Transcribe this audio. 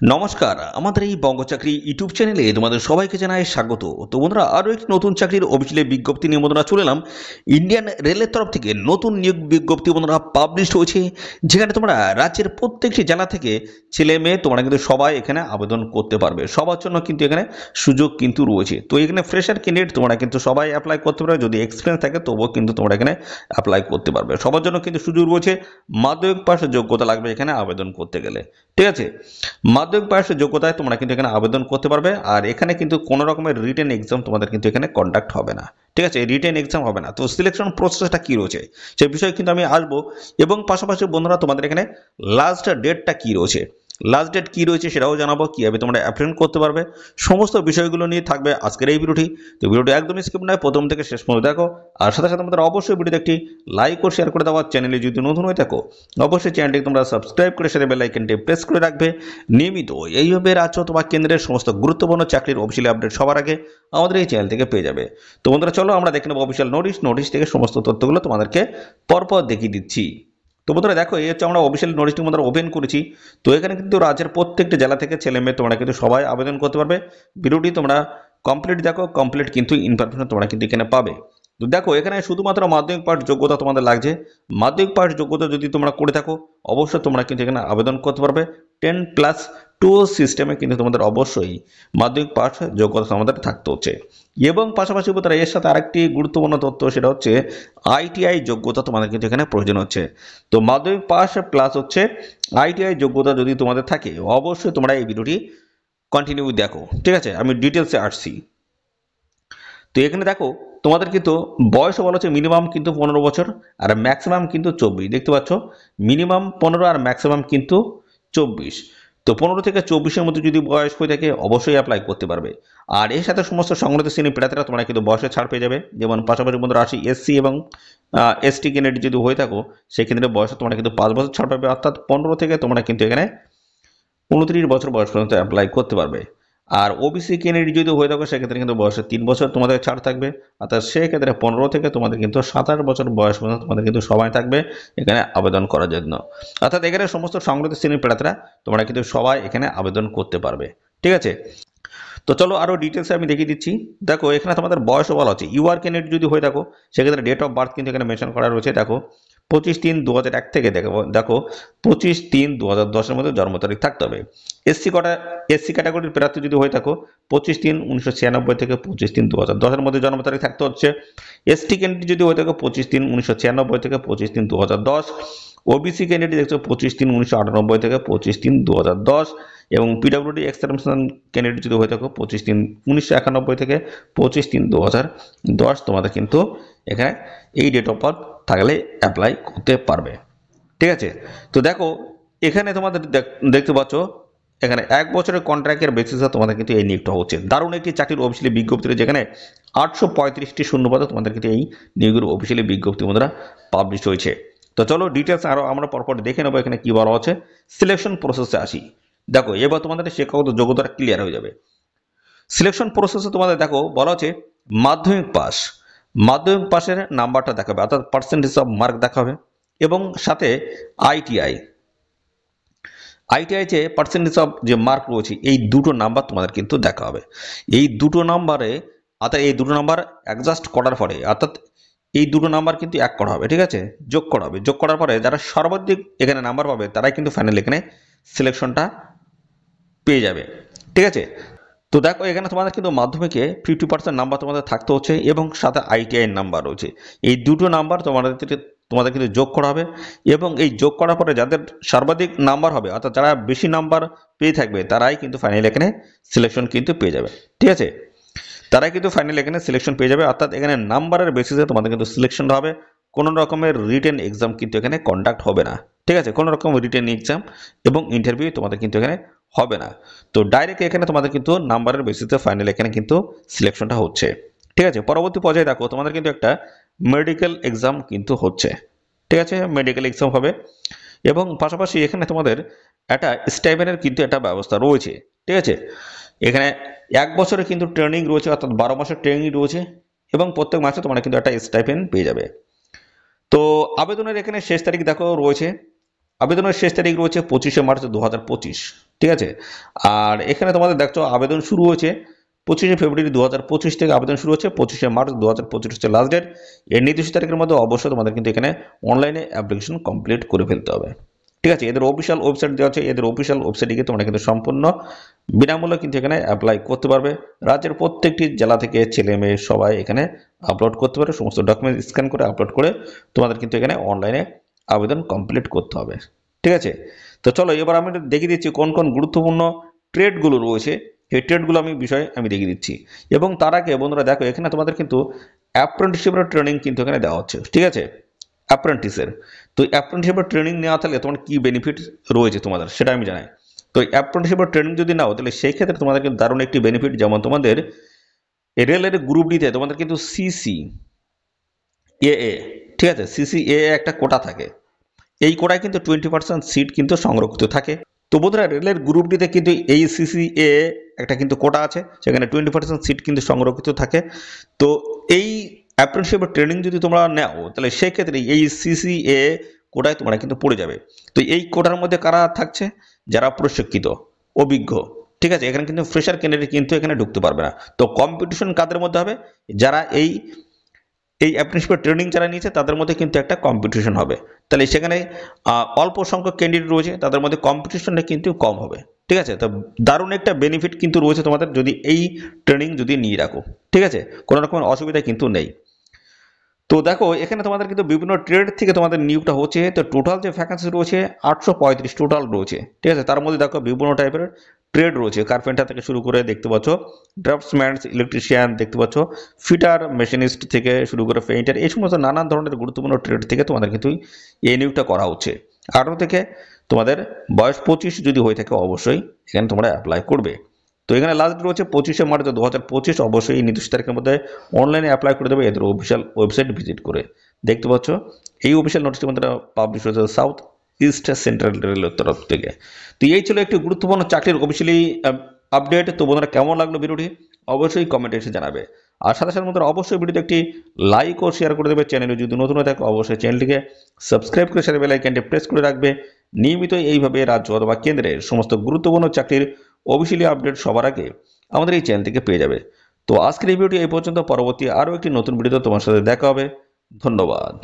নমস্কার, আমাদের এই বঙ্গচাকরি ইউটিউব চ্যানেলে তোমাদের সবাইকে জানাই স্বাগত। তো বন্ধুরা, আরও একটি নতুন চাকরির অফিসিয়ালি বিজ্ঞপ্তি নিয়ে বন্ধুরা চলে এলাম। ইন্ডিয়ান রেলের তরফ থেকে নতুন নিয়োগ বিজ্ঞপ্তি বন্ধুরা পাবলিশ হয়েছে, যেখানে তোমরা রাজ্যের প্রত্যেকটি জেলা থেকে ছেলে মেয়ে তোমরা কিন্তু সবাই এখানে আবেদন করতে পারবে। সবার জন্য কিন্তু এখানে সুযোগ কিন্তু রয়েছে। তো এখানে ফ্রেশার ক্যান্ডিডেট তোমরা কিন্তু সবাই অ্যাপ্লাই করতে পারবে, যদি এক্সপিরিয়েন্স থাকে তবুও কিন্তু তোমরা এখানে অ্যাপ্লাই করতে পারবে। সবার জন্য কিন্তু সুযোগ রয়েছে। মাধ্যমিক পাশের যোগ্যতা লাগবে এখানে আবেদন করতে গেলে, ঠিক আছে। মাধ্যমিক পাশের যোগ্যতায় তোমরা কিন্তু এখানে আবেদন করতে পারবে। আর এখানে কিন্তু কোনো রকমের রিটেন এক্সাম তোমাদের কিন্তু এখানে কন্ডাক্ট হবে না, ঠিক আছে। রিটেন এক্সাম হবে না। তো সিলেকশন প্রসেসটা কি রয়েছে সেই বিষয়ে কিন্তু আমি আসবো। এবং পাশাপাশি বন্ধুরা তোমাদের এখানে লাস্ট ডেটটা কি রয়েছে, লাস্ট ডেট কি রয়েছে সেটাও জানাবো, কিভাবে তোমরা অ্যাপ্লাই করতে পারবে। সমস্ত বিষয়গুলো নিয়ে থাকবে আজকের এই ভিডিওটি। তো ভিডিওটি একদমই স্কিপ নয়, প্রথম থেকে শেষ পর্যন্ত দেখো। আর সাথে সাথে আমাদের অবশ্যই ভিডিওতে একটি লাইক ও শেয়ার করে দেওয়া। চ্যানেলে যদি নতুন হয়ে থাকো অবশ্যই চ্যানেলটি তোমরা সাবস্ক্রাইব করে সাথে বেল আইকনটি প্রেস করে রাখবে। নিয়মিত এইভাবে রাজ্য তোমার কেন্দ্রের সমস্ত গুরুত্বপূর্ণ চাকরির অফিসিয়ালি আপডেট সবার আগে আমাদের এই চ্যানেল থেকে পেয়ে যাবে। তো বন্ধুরা চলো আমরা দেখে নেবো অফিসিয়াল নোটিশ থেকে সমস্ত তথ্যগুলো তোমাদেরকে পরপর দেখিয়ে দিচ্ছি। তো বন্ধুরা দেখো, এই হচ্ছে আমরা অফিসিয়াল নোটিশটি আমরা ওপেন করেছি। তো এখানে কিন্তু রাজ্যের প্রত্যেকটি জেলা থেকে ছেলে মেয়ে তোমরা কিন্তু সবাই আবেদন করতে পারবে। ভিডিওটি তোমরা কমপ্লিট দেখো, কমপ্লিট কিন্তু ইনফরমেশন তোমরা কিন্তু এখানে পাবে। তো দেখো, এখানে শুধুমাত্র মাধ্যমিক পাশ যোগ্যতা তোমাদের লাগছে। মাধ্যমিক পাশ যোগ্যতা যদি তোমরা করে থাকো অবশ্যই তোমরা কিন্তু এখানে আবেদন করতে পারবে। 10+2 সিস্টেমে কিন্তু তোমাদের অবশ্যই মাধ্যমিক পাশ যোগ্যতা তোমাদের থাকতে হচ্ছে। এবং পাশাপাশি বন্ধুরা এর সাথে আরেকটি গুরুত্বপূর্ণ তথ্য, সেটা হচ্ছে আইটিআই যোগ্যতা তোমাদের কিন্তু এখানে প্রয়োজন হচ্ছে। তো মাধ্যমিক পাস প্লাস হচ্ছে আইটিআই যোগ্যতা যদি তোমাদের থাকে অবশ্যই তোমরা এই ভিডিওটি কন্টিনিউ দেখো, ঠিক আছে। আমি ডিটেলসে আসছি। তো এখানে দেখো তোমাদের কিন্তু বয়স বলা হচ্ছে মিনিমাম কিন্তু 15 বছর আর ম্যাক্সিমাম কিন্তু 24, দেখতে পাচ্ছ। মিনিমাম 15 আর ম্যাক্সিমাম কিন্তু 24। তো 15 থেকে 24-এর মধ্যে যদি বয়স হয়ে থাকে অবশ্যই অ্যাপ্লাই করতে পারবে। আর এর সাথে সমস্ত সংগঠিত শ্রেণী প্রার্থীরা তোমরা কিন্তু বয়সে ছাড় পেয়ে যাবে। যেমন পাশাপাশি বন্ধুরা আসি এসসি এবং এসটি ক্যান্ডিডেট যদি হয়ে থাকো সেক্ষেত্রে বয়সে তোমরা কিন্তু 5 বছর ছাড় পাবে, অর্থাৎ 15 থেকে তোমরা কিন্তু এখানে 29 বছর বয়স পর্যন্ত অ্যাপ্লাই করতে পারবে। আর ওবিসি ক্যান্ডিডেট যদি হয়ে থাকো সেক্ষেত্রে কিন্তু বয়সে 3 বছর তোমাদের ছাড় থাকবে, অর্থাৎ সেক্ষেত্রে 15 থেকে তোমাদের কিন্তু 27 বছর বয়স পর্যন্ত তোমাদের কিন্তু সময় থাকবে এখানে আবেদন করার জন্য। অর্থাৎ এখানে সমস্ত সংগঠিত শ্রেণীর প্রার্থীরা তোমরা কিন্তু সবাই এখানে আবেদন করতে পারবে, ঠিক আছে। তো চলো আরও ডিটেলসে আমি দেখিয়ে দিচ্ছি। দেখো এখানে তোমাদের বয়সও বলা হচ্ছে। ইউআর ক্যান্ডিডেট যদি হয়ে থাকো সেক্ষেত্রে ডেট অফ বার্থ কিন্তু এখানে মেনশন করা রয়েছে। দেখো 25/3/2001 থেকে দেখো 25/3/2010-এর মধ্যে জন্ম তারিখ থাকতে হবে। এসসি ক্যাটাগরির প্রার্থী যদি হয়ে থাকো 25/3/1996 থেকে 25/3/2010-এর মধ্যে জন্ম তারিখ থাকতে হচ্ছে। এসটি ক্যান্ডিডেট যদি হয়ে থাকো 25/3/1996 থেকে 25/3/2010। ওবিসি ক্যান্ডিডেট দেখছো 25/3/1998 থেকে 25/3/2010। এবং পিডব্লিউডি এক্সামিনেশন ক্যান্ডিডেট যদি হয়ে থাকো 25/3/1991 থেকে 25/3/2010 তোমাদের কিন্তু এখানে এই ডেট অফ বার্থ থাকলে অ্যাপ্লাই করতে পারবে, ঠিক আছে। তো দেখো এখানে তোমাদের দেখতে পাচ্ছ এখানে 1 বছরের কন্ট্রাক্টের বেসিসে তোমাদের কিন্তু এই নিয়োগটা হচ্ছে। দারুণ একটি চাকরির অফিসিয়ালি বিজ্ঞপ্তি, যেখানে 835টি শূন্যপদে তোমাদের কিন্তু এই নিয়োগের অফিসিয়ালি বিজ্ঞপ্তি বন্ধুরা পাবলিশ হয়েছে। তো চলো ডিটেলস আরও আমরা পরপর দেখে নেবো এখানে কি বলা হচ্ছে। সিলেকশন প্রসেসে আসি। দেখো এবার তোমাদের শিক্ষাগত যোগ্যতাটা ক্লিয়ার হয়ে যাবে। সিলেকশন প্রসেসে তোমাদের দেখো বলা হচ্ছে মাধ্যমিক পাস, মাধ্যমিক পাসের নাম্বারটা দেখাবে, অর্থাৎ পার্সেন্টেজ অফ মার্ক দেখাবে। এবং সাথে আইটিআই যে পার্সেন্টেজ অফ যে মার্ক রয়েছে এই দুটো নাম্বার তোমাদের কিন্তু দেখা হবে। এই দুটো নাম্বারে অর্থাৎ এই দুটো নাম্বার অ্যাডজাস্ট করার পরে, অর্থাৎ এই দুটো নাম্বার কিন্তু এক করা হবে, ঠিক আছে, যোগ করা হবে। যোগ করার পরে যারা সর্বাধিক এখানে নাম্বার পাবে তারাই কিন্তু ফাইনাল এখানে সিলেকশনটা পেয়ে যাবে, ঠিক আছে। তো দেখো এখানে তোমাদের কিন্তু মাধ্যমিকে 50% নাম্বার তোমাদের থাকতে হচ্ছে এবং সাথে আইটিআই নাম্বার রয়েছে। এই দুটো নাম্বার তোমাদের কিন্তু যোগ করা হবে। এবং এই যোগ করার পরে যাদের সর্বাধিক নাম্বার হবে, অর্থাৎ যারা বেশি নাম্বার পেয়ে থাকবে তারাই কিন্তু ফাইনাল এখানে সিলেকশন কিন্তু পেয়ে যাবে, ঠিক আছে। তারাই কিন্তু ফাইনাল এখানে সিলেকশন পেয়ে যাবে, অর্থাৎ এখানে নাম্বারের বেসিসে তোমাদের কিন্তু সিলেকশনটা হবে। কোনো রকমের রিটেন এক্সাম কিন্তু এখানে কন্ডাক্ট হবে না, ঠিক আছে। কোনো রকম রিটেন এক্সাম এবং ইন্টারভিউ তোমাদের কিন্তু এখানে হবে না। তো ডাইরেক্ট এখানে তোমাদের কিন্তু নাম্বারের বেসিসে ফাইনাল এখানে কিন্তু সিলেকশনটা হচ্ছে, ঠিক আছে। পরবর্তী পর্যায়ে দেখো তোমাদের কিন্তু একটা মেডিকেল এক্সাম কিন্তু হচ্ছে, ঠিক আছে। মেডিকেল এক্সাম হবে এবং পাশাপাশি এখানে তোমাদের একটা স্টাইপেন্ডের কিন্তু একটা ব্যবস্থা রয়েছে, ঠিক আছে। এখানে 1 বছরের কিন্তু ট্রেনিং রয়েছে, অর্থাৎ 12 মাসের ট্রেনিং রয়েছে এবং প্রত্যেক মাসে তোমরা কিন্তু একটা স্টাইপেন্ড পেয়ে যাবে। তো আবেদনের এখানে শেষ তারিখ দেখো রয়েছে। আবেদনের শেষ তারিখ রয়েছে 25শে মার্চ 2025, ঠিক আছে। আর এখানে তোমাদের দেখছো আবেদন শুরু হয়েছে 25শে ফেব্রুয়ারি 2025 থেকে আবেদন শুরু হচ্ছে, 25শে মার্চ 2025 হচ্ছে লাস্ট ডেট। এর নির্দিষ্ট তারিখের মধ্যে অবশ্যই তোমাদের কিন্তু এখানে অনলাইনে অ্যাপ্লিকেশন কমপ্লিট করে ফেলতে হবে। ঠিক আছে, এদের অফিসিয়াল ওয়েবসাইট দেওয়া আছে, এদের অফিসিয়াল ওয়েবসাইটে গিয়ে তোমরা কিন্তু সম্পূর্ণ বিনামূল্যে কিন্তু এখানে অ্যাপ্লাই করতে পারবে। রাজ্যের প্রত্যেকটি জেলা থেকে ছেলে মেয়ে সবাই এখানে আপলোড করতে পারে, সমস্ত ডকুমেন্ট স্ক্যান করে আপলোড করে তোমাদের কিন্তু এখানে অনলাইনে আবেদন কমপ্লিট করতে হবে। ঠিক আছে, তো চলো এবার আমি দেখিয়ে দিচ্ছি কোন কোন গুরুত্বপূর্ণ ট্রেডগুলো রয়েছে, এই ট্রেডগুলো আমি দেখিয়ে দিচ্ছি। এবং তার আগে বন্ধুরা দেখো এখানে তোমাদের কিন্তু অ্যাপ্রেন্টিসশিপের ট্রেনিং কিন্তু এখানে দেওয়া হচ্ছে। ঠিক আছে, অ্যাপ্রেন্টিসের, তো অ্যাপ্রেন্টিসশিপের ট্রেনিং নেওয়া থাকলে তোমার কি বেনিফিট রয়েছে তোমাদের সেটা আমি জানাই। তো অ্যাপ্রেন্টিসশিপের ট্রেনিং যদি নাও তাহলে সেই ক্ষেত্রে তোমাদের কিন্তু দারুণ একটি বেনিফিট, যেমন তোমাদের রেলের গ্রুপ ডিতে তোমাদের কিন্তু সিসিএএ, ঠিক আছে, সিসিএএ একটা কোটা থাকে, এই কোটায় কিন্তু 20% সিট কিন্তু সংরক্ষিত থাকে। তো বন্ধুরা রেলের গ্রুপ ডিতে কিন্তু এই সিসিএ একটা কিন্তু কোটা আছে, সেখানে 20% সিট কিন্তু সংরক্ষিত থাকে। তো এই অ্যাপ্রেন্টিসশিপের ট্রেনিং যদি তোমরা নাও তাহলে সেক্ষেত্রে এই সিসিএ কোটায় তোমরা কিন্তু পড়ে যাবে। তো এই কোটার মধ্যে কারা থাকছে, যারা প্রশিক্ষিত অভিজ্ঞ। ঠিক আছে, এখানে কিন্তু ফ্রেশার ক্যান্ডিডেট কিন্তু এখানে ঢুকতে পারবে না। তো কম্পিটিশন কাদের মধ্যে হবে, যারা এই অ্যাপ্রেন্টিসশিপের ট্রেনিং যারা নিয়েছে তাদের মধ্যে কিন্তু একটা কম্পিটিশন হবে। তাহলে সেখানে অল্প সংখ্যক ক্যান্ডিডেট রয়েছে, তাদের মধ্যে কম্পিটিশনটা কিন্তু কম হবে। ঠিক আছে, তো দারুণ একটা বেনিফিট কিন্তু রয়েছে তোমাদের যদি এই ট্রেনিং যদি নিয়ে রাখো। ঠিক আছে, কোনো রকমের অসুবিধা কিন্তু নেই। তো দেখো এখানে তোমাদের কিন্তু বিভিন্ন ট্রেড থেকে তোমাদের নিয়োগটা হচ্ছে। তো টোটাল যে ভ্যাকান্সি রয়েছে 835 টোটাল রয়েছে। ঠিক আছে, তার মধ্যে দেখো বিভিন্ন টাইপের ট্রেড রয়েছে, কার্পেন্টার থেকে শুরু করে দেখতে পাচ্ছ, ড্রাফটসম্যান, ইলেকট্রিশিয়ান দেখতে পাচ্ছ, ফিটার, মেশিনিস্ট থেকে শুরু করে পেইন্টার, এই সমস্ত নানান ধরনের গুরুত্বপূর্ণ ট্রেড থেকে তোমাদের কিন্তু এই নিয়োগটা করা হচ্ছে। 18 থেকে তোমাদের বয়স 25 যদি হয়ে থাকে অবশ্যই এখানে তোমরা অ্যাপ্লাই করবে। তো এখানে লাস্ট রয়েছে 25শে মার্চ 2025, অবশ্যই এই নির্দিষ্ট তারিখের মধ্যে অনলাইনে অ্যাপ্লাই করে দেবে এদের অফিসিয়াল ওয়েবসাইট ভিজিট করে। দেখতে পাচ্ছ এই অফিসিয়াল নোটিশটি মধ্যে পাবলিশ হয়েছে সাউথ ইস্ট সেন্ট্রাল রেলের তরফ থেকে। তো এই ছিল একটি গুরুত্বপূর্ণ চাকরির অফিসিয়ালি আপডেট। তো বন্ধুরা কেমন লাগলো ভিডিওটি অবশ্যই কমেন্টে এসে জানাবে। আর সাথে সাথে বন্ধুরা অবশ্যই ভিডিওতে একটি লাইক ও শেয়ার করে দেবে। চ্যানেলে যদি নতুন হয়ে থাকে অবশ্যই চ্যানেলটিকে সাবস্ক্রাইব করে সাথে বেল আইকনটি প্রেস করে রাখবে। নিয়মিত এইভাবে রাজ্য অথবা কেন্দ্রের সমস্ত গুরুত্বপূর্ণ চাকরির অফিসিয়ালি আপডেট সবার আগে আমাদের এই চ্যানেল থেকে পেয়ে যাবে। তো আজকের এই ভিডিওটি এই পর্যন্ত, পরবর্তী আরও একটি নতুন ভিডিওতে তোমার সাথে দেখা হবে। ধন্যবাদ।